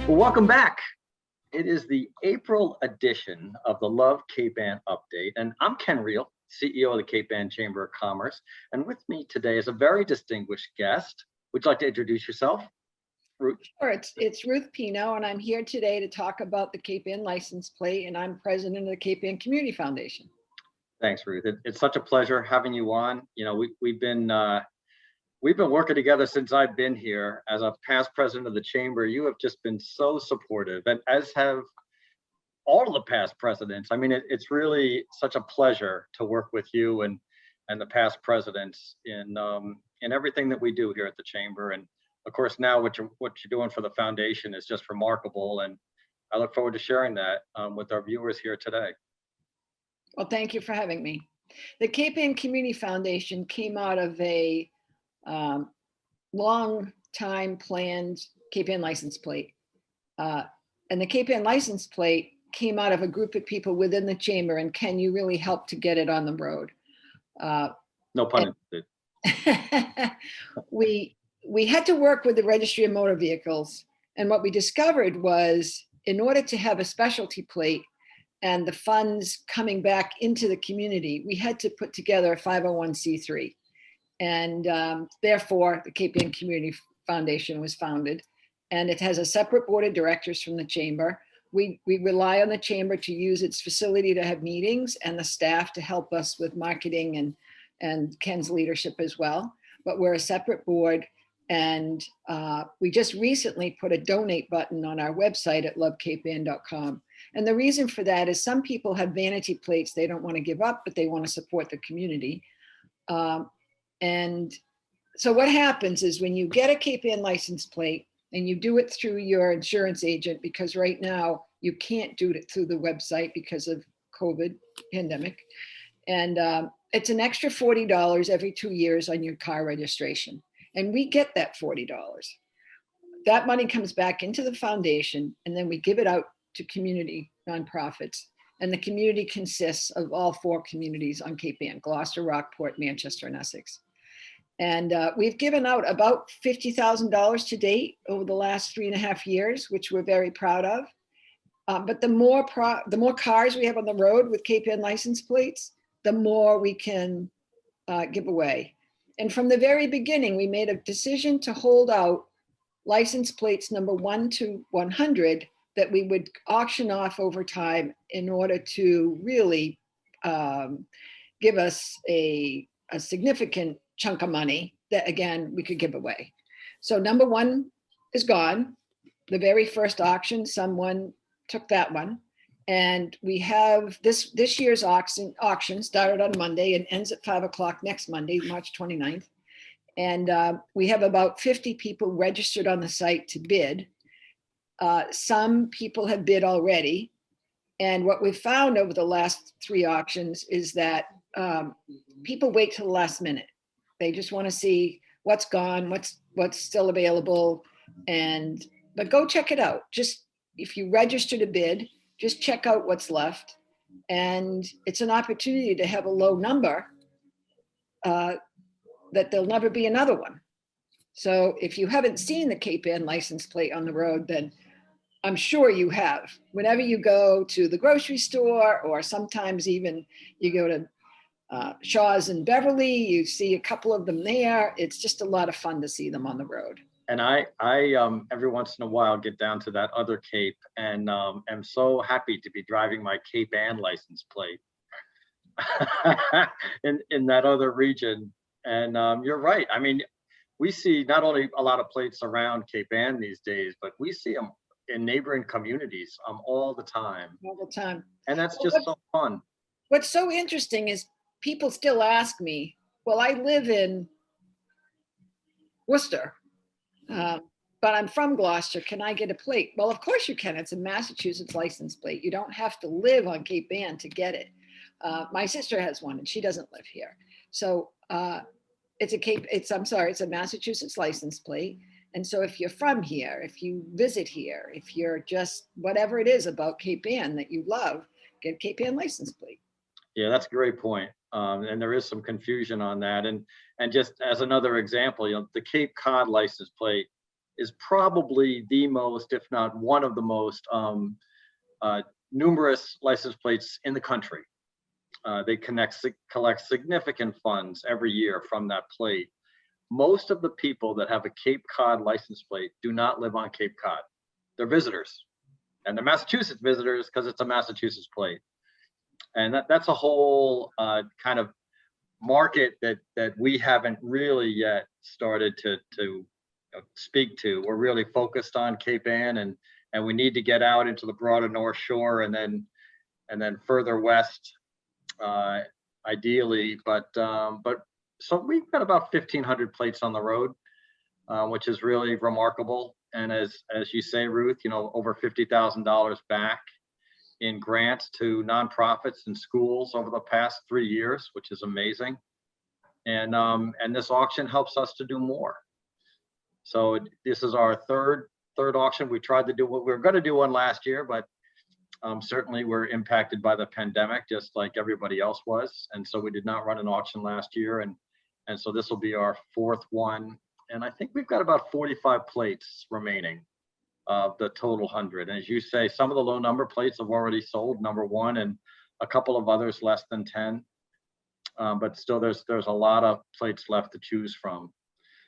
Well, welcome back. It is the April edition of the Love Cape Ann Update, and I'm Ken Reel, CEO of the Cape Ann Chamber of Commerce. And with me today is a very distinguished guest. Would you like to introduce yourself, Ruth? Sure, it's Ruth Pino, and I'm here today to talk about the Cape Ann license plate, and I'm president of the Cape Ann Community Foundation. Thanks, Ruth. It's such a pleasure having you on. You know, we've been working together since I've been here. As a past president of the chamber, you have just been so supportive, and as have all of the past presidents. I mean, it's really such a pleasure to work with you and the past presidents in everything that we do here at the chamber. And of course, now what you're doing for the foundation is just remarkable, and I look forward to sharing that with our viewers here today. Well, thank you for having me. The Cape Ann Community Foundation came out of a long time planned Cape Ann license plate. And the Cape Ann license plate came out of a group of people within the chamber, and Ken, you really helped to get it on the road. No pun intended. We had to work with the Registry of Motor Vehicles, and what we discovered was, in order to have a specialty plate and the funds coming back into the community, we had to put together a 501c3. And therefore, the Cape Ann Community Foundation was founded, and it has a separate board of directors from the chamber. We rely on the chamber to use its facility to have meetings, and the staff to help us with marketing and Ken's leadership as well. But we're a separate board, and we just recently put a donate button on our website at lovecapeann.com. And the reason for that is some people have vanity plates they don't want to give up, but they want to support the community. And so what happens is, when you get a Cape Ann license plate and you do it through your insurance agent, because right now you can't do it through the website because of COVID pandemic. And it's an extra $40 every 2 years on your car registration. And we get that $40. That money comes back into the foundation, and then we give it out to community nonprofits. And the community consists of all 4 communities on Cape Ann: Gloucester, Rockport, Manchester, and Essex. And we've given out about $50,000 to date over the last 3.5 years, which we're very proud of. But the more cars we have on the road with Cape Ann license plates, the more we can give away. And from the very beginning, we made a decision to hold out license plates number 1 to 100 that we would auction off over time in order to really give us a significant chunk of money that, again, we could give away. So number 1 is gone. The very first auction, someone took that one. And we have this year's auction started on Monday and ends at 5 o'clock next Monday, March 29th. And we have about 50 people registered on the site to bid. Some people have bid already. And what we've found over the last 3 auctions is that people wait till the last minute. They just want to see what's gone, what's still available. But go check it out. Just if you register to bid, just check out what's left. And it's an opportunity to have a low number that there'll never be another one. So if you haven't seen the Cape Ann license plate on the road, then I'm sure you have. Whenever you go to the grocery store, or sometimes even you go to Shaw's in Beverly, you see a couple of them there. It's just a lot of fun to see them on the road. And I every once in a while get down to that other Cape, and am so happy to be driving my Cape Ann license plate in that other region. And you're right. I mean, we see not only a lot of plates around Cape Ann these days, but we see them in neighboring communities all the time. All the time. And that's just so fun. What's so interesting is people still ask me, well, I live in Worcester, but I'm from Gloucester. Can I get a plate? Well, of course you can. It's a Massachusetts license plate. You don't have to live on Cape Ann to get it. My sister has one, and she doesn't live here. So it's a Massachusetts license plate. And so if you're from here, if you visit here, if you're just whatever it is about Cape Ann that you love, get a Cape Ann license plate. Yeah, that's a great point. And there is some confusion on that. And just as another example, the Cape Cod license plate is probably the most, if not one of the most numerous license plates in the country. They collect significant funds every year from that plate. Most of the people that have a Cape Cod license plate do not live on Cape Cod. They're visitors, and they're Massachusetts visitors because it's a Massachusetts plate. And that's a whole kind of market that we haven't really yet started to speak to. We're really focused on Cape Ann, and we need to get out into the broader North Shore and then further west, ideally. But so we've got about 1,500 plates on the road, which is really remarkable. And as you say, Ruth, over $50,000 back in grants to nonprofits and schools over the past 3 years, which is amazing. And this auction helps us to do more. So this is our third auction. We tried to do what we were going to do one last year, but certainly we're impacted by the pandemic, just like everybody else was. And so we did not run an auction last year. And so this will be our fourth one. And I think we've got about 45 plates remaining of the total 100. And as you say, some of the low number plates have already sold, number one, and a couple of others less than 10. But still, there's a lot of plates left to choose from.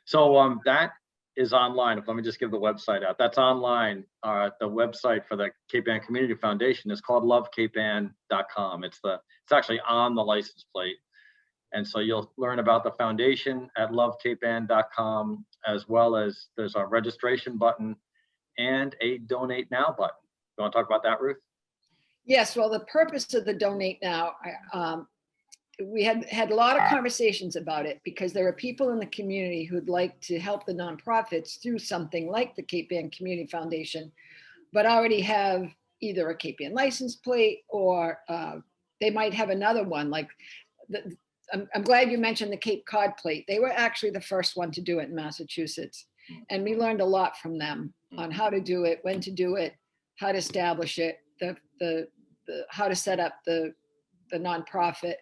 So that is online. Let me just give the website out. That's online. The website for the Cape Ann Community Foundation is called lovecapeann.com. It's actually on the license plate. And so you'll learn about the foundation at lovecapeann.com, as well as there's a registration button and a donate now button. You want to talk about that, Ruth? Yes, well, the purpose of the donate now, we had a lot of conversations about it, because there are people in the community who'd like to help the nonprofits through something like the Cape Ann Community Foundation, but already have either a Cape Ann license plate, or they might have another one. Like I'm glad you mentioned the Cape Cod plate. They were actually the first one to do it in Massachusetts. And we learned a lot from them on how to do it, when to do it, how to establish it, how to set up the nonprofit,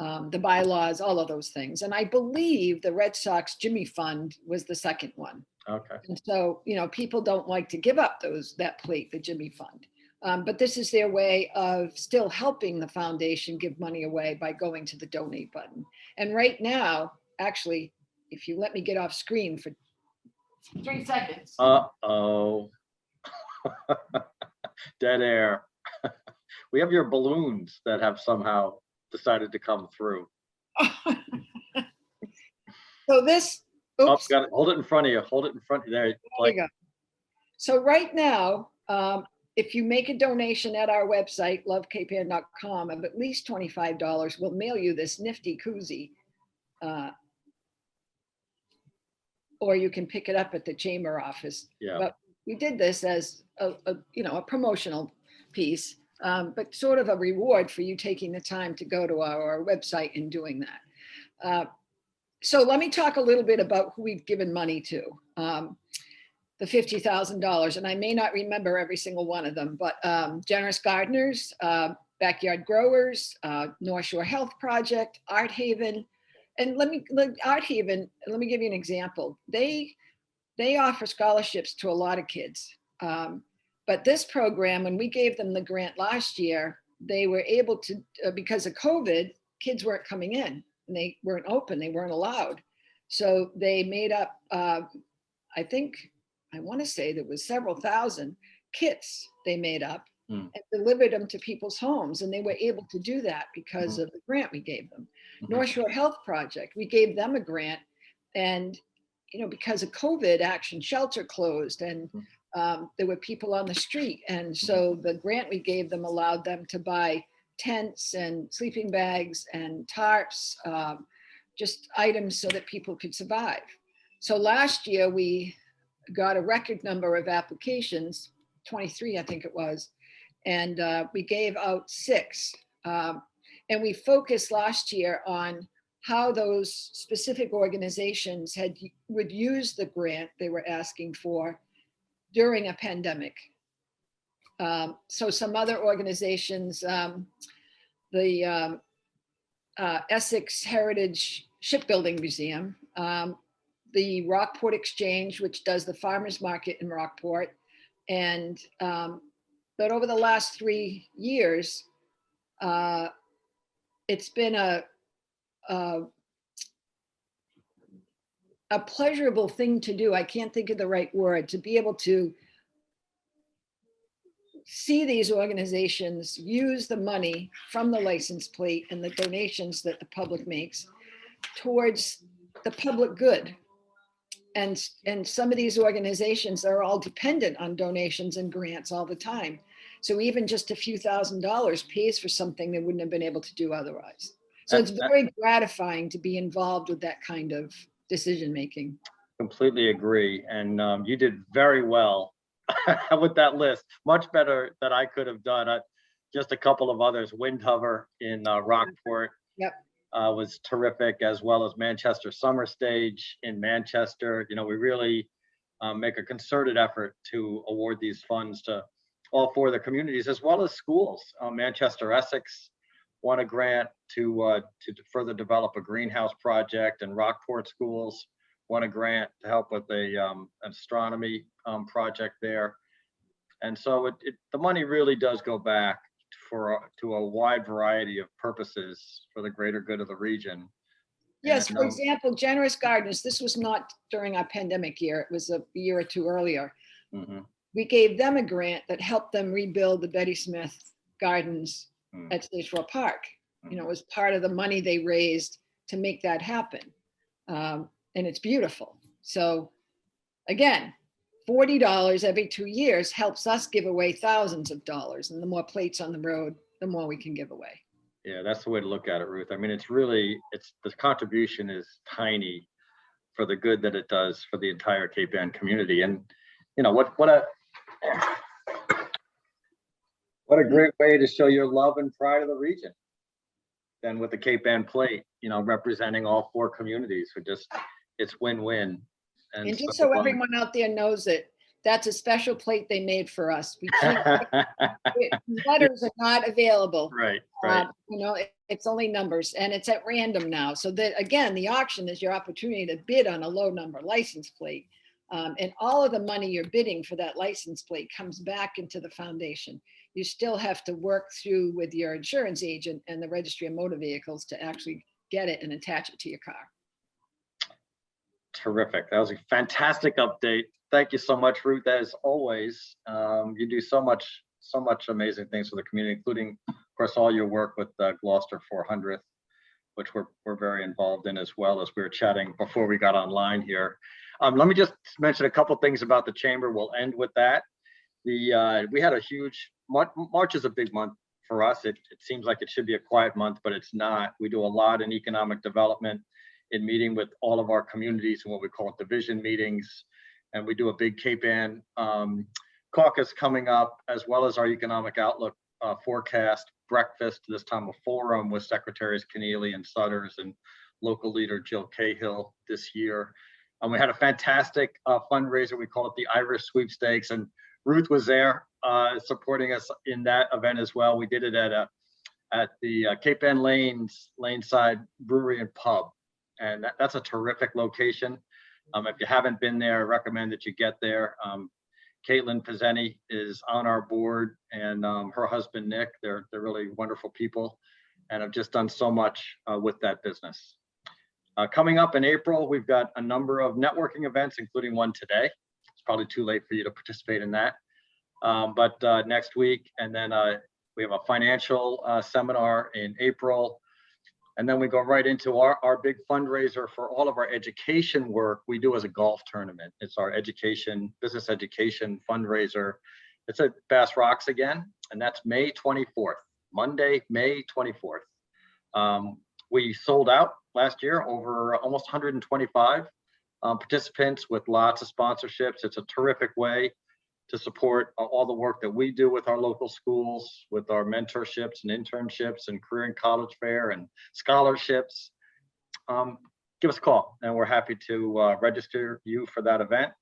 the bylaws, all of those things. And I believe the Red Sox Jimmy Fund was the second one. Okay. And so, people don't like to give up that plate, the Jimmy Fund. But this is their way of still helping the foundation give money away by going to the donate button. And right now, actually, if you let me get off screen for 3 seconds. Uh-oh. Dead air. We have your balloons that have somehow decided to come through. So this, oops. Got it. Hold it in front of you. Hold it in front of you. There you go. So right now, if you make a donation at our website, lovecapeann.com, of at least $25, we'll mail you this nifty koozie. Or you can pick it up at the chamber office. Yeah. But we did this as a promotional piece, but sort of a reward for you taking the time to go to our website and doing that. So let me talk a little bit about who we've given money to. The $50,000, and I may not remember every single one of them, but Generous Gardeners, Backyard Growers, North Shore Health Project, Art Haven. And Art Haven, let me give you an example. They offer scholarships to a lot of kids. But this program, when we gave them the grant last year, they were able to, because of COVID, kids weren't coming in, and they weren't open, they weren't allowed. So they made up, I want to say there was several thousand kits they made up and delivered them to people's homes. And they were able to do that because of the grant we gave them. North Shore Health Project, we gave them a grant, and because of COVID, Action Shelter closed, and there were people on the street. And so the grant we gave them allowed them to buy tents and sleeping bags and tarps, just items so that people could survive. So last year we got a record number of applications, 23, I think it was, and we gave out 6. And we focused last year on how those specific organizations would use the grant they were asking for during a pandemic. So some other organizations, the Essex Heritage Shipbuilding Museum, the Rockport Exchange, which does the farmers market in Rockport. And, but over the last 3 years, it's been a pleasurable thing to do. I can't think of the right word, to be able to see these organizations use the money from the license plate and the donations that the public makes towards the public good. And some of these organizations are all dependent on donations and grants all the time. So even just a few $1,000s pays for something they wouldn't have been able to do otherwise. So it's very gratifying to be involved with that kind of decision making. Completely agree. And you did very well with that list, much better than I could have done. Just a couple of others, Windhover in Rockport. Yep. Was terrific, as well as Manchester Summer Stage in Manchester. You know, we really make a concerted effort to award these funds to all 4 of the communities, as well as schools. Manchester Essex won a grant to further develop a greenhouse project, and Rockport schools won a grant to help with an astronomy project there. And so the money really does go back to a wide variety of purposes for the greater good of the region. Yes, And, for example, Generous Gardens, this was not during our pandemic year, it was a year or 2 earlier. mm-hmm. We gave them a grant that helped them rebuild the Betty Smith Gardens at State Shore Park. You know, it was part of the money they raised to make that happen. And it's beautiful. So again, $40 every 2 years helps us give away thousands of dollars. And the more plates on the road, the more we can give away. Yeah, that's the way to look at it, Ruth. I mean, the contribution is tiny for the good that it does for the entire Cape Ann community. And, you know, what a great way to show your love and pride of the region. Then with the Cape Ann plate, you know, representing all 4 communities, it's win-win. And just so everyone out there knows it, that's a special plate they made for us. We can't, letters are not available. Right. You know, it's only numbers, and it's at random now. So that, again, the auction is your opportunity to bid on a low number license plate. And all of the money you're bidding for that license plate comes back into the foundation. You still have to work through with your insurance agent and the Registry of Motor Vehicles to actually get it and attach it to your car. Terrific. That was a fantastic update. Thank you so much, Ruth. As always, you do so much amazing things for the community, including, of course, all your work with Gloucester 400th, which we're very involved in, as well, as we were chatting before we got online here. Let me just mention a couple things about the chamber. We'll end with that. We had a huge March is a big month for us. It seems like it should be a quiet month, but it's not. We do a lot in economic development, in meeting with all of our communities and what we call division meetings. And we do a big Cape Ann caucus coming up, as well as our economic outlook forecast breakfast, this time a forum with Secretaries Keneally and Sutters and local leader Jill Cahill this year. We had a fantastic fundraiser. We call it the Irish Sweepstakes, and Ruth was there supporting us in that event as well. We did it at the Cape Ann Laneside Brewery and Pub, and that's a terrific location. If you haven't been there, I recommend that you get there. Caitlin Pizzeni is on our board, and her husband Nick. They're really wonderful people, and have just done so much with that business. Coming up in April, we've got a number of networking events, including one today. It's probably too late for you to participate in that, but next week, and then we have a financial seminar in April. And then we go right into our big fundraiser for all of our education work we do as a golf tournament. It's our business education fundraiser. It's at Bass Rocks again, and that's May 24th, Monday, May 24th. We sold out last year, over almost 125 participants with lots of sponsorships. It's a terrific way to support all the work that we do with our local schools, with our mentorships and internships and career and college fair and scholarships. Give us a call, and we're happy to register you for that event.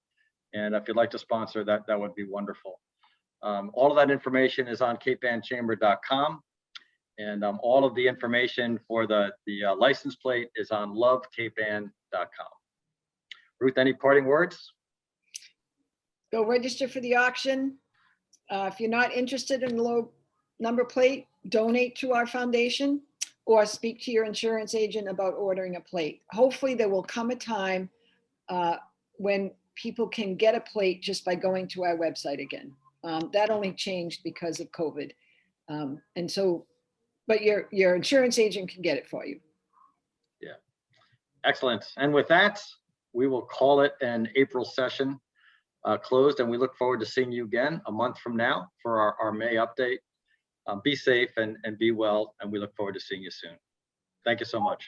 And if you'd like to sponsor that, that would be wonderful. All of that information is on capeannchamber.com, and all of the information for the license plate is on lovecapeann.com. Ruth, any parting words? Go register for the auction. If you're not interested in the low number plate, donate to our foundation or speak to your insurance agent about ordering a plate. Hopefully there will come a time when people can get a plate just by going to our website again. That only changed because of COVID. And so, but your insurance agent can get it for you. Yeah, excellent. And with that, we will call it an April session closed, and we look forward to seeing you again a month from now for our May update. Be safe and be well, and we look forward to seeing you soon. Thank you so much.